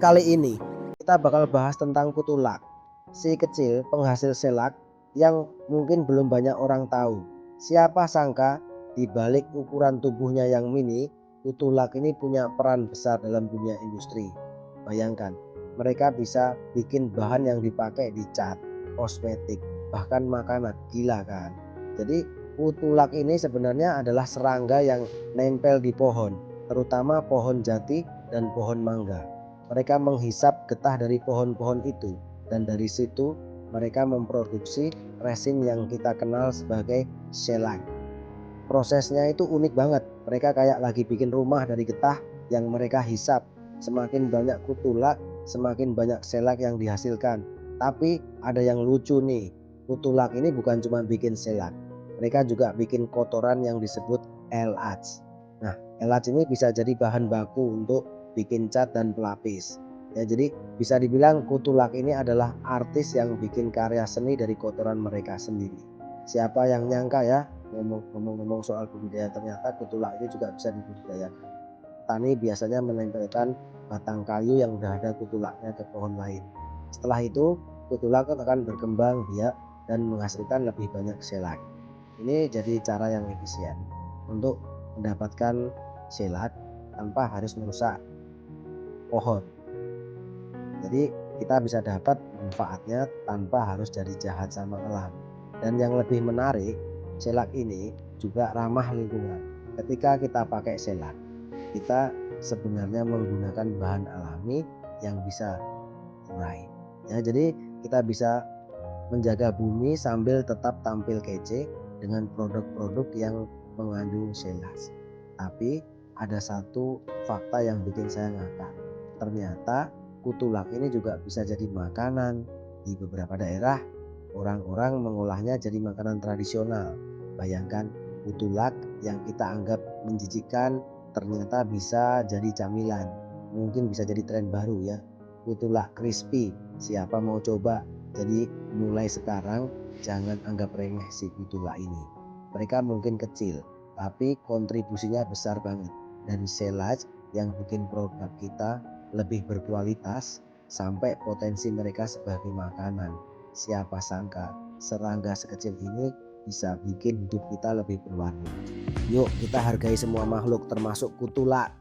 Kali ini kita bakal bahas tentang kutulak, si kecil penghasil selak yang mungkin belum banyak orang tahu. Siapa sangka di balik ukuran tubuhnya yang mini, kutulak ini punya peran besar dalam dunia industri. Bayangkan, mereka bisa bikin bahan yang dipakai di cat, kosmetik, bahkan makanan. Gila kan? Jadi kutulak ini sebenarnya adalah serangga yang nempel di pohon, terutama pohon jati dan pohon mangga. Mereka menghisap getah dari pohon-pohon itu, dan dari situ mereka memproduksi resin yang kita kenal sebagai shellac. Prosesnya itu unik banget. Mereka kayak lagi bikin rumah dari getah yang mereka hisap. Semakin banyak kutulak, semakin banyak shellac yang dihasilkan. Tapi ada yang lucu nih, kutulak ini bukan cuma bikin shellac, mereka juga bikin kotoran yang disebut LH. Nah, LH ini bisa jadi bahan baku untuk bikin cat dan pelapis. Ya, jadi bisa dibilang kutulak ini adalah artis yang bikin karya seni dari kotoran mereka sendiri. Siapa yang nyangka ya, ngomong-ngomong soal budidaya, ternyata kutulak ini juga bisa dibudidayakan. Tani biasanya menempelkan batang kayu yang udah ada kutulaknya ke pohon lain. Setelah itu kutulak akan berkembang biak dan menghasilkan lebih banyak shellac. Ini jadi cara yang efisien untuk mendapatkan shellac tanpa harus merusak pohon. Jadi kita bisa dapat manfaatnya tanpa harus jadi jahat sama alam. Dan yang lebih menarik, shellac ini juga ramah lingkungan. Ketika kita pakai shellac, kita sebenarnya menggunakan bahan alami yang bisa urai. Ya, jadi kita bisa menjaga bumi sambil tetap tampil kece dengan produk-produk yang mengandung shellac. Tapi ada satu fakta yang bikin saya ngakak. Ternyata kutulak ini juga bisa jadi makanan. Di beberapa daerah orang-orang mengolahnya jadi makanan tradisional. Bayangkan, kutulak yang kita anggap menjijikan ternyata bisa jadi camilan. Mungkin bisa jadi tren baru ya. Kutulak crispy, siapa mau coba? Jadi mulai sekarang jangan anggap remeh si kutulak ini. Mereka mungkin kecil, tapi kontribusinya besar banget. Dan shellac yang bikin produk kita lebih berkualitas sampai potensi mereka sebagai makanan. Siapa sangka serangga sekecil ini bisa bikin hidup kita lebih berwarna. Yuk kita hargai semua makhluk termasuk kutulak.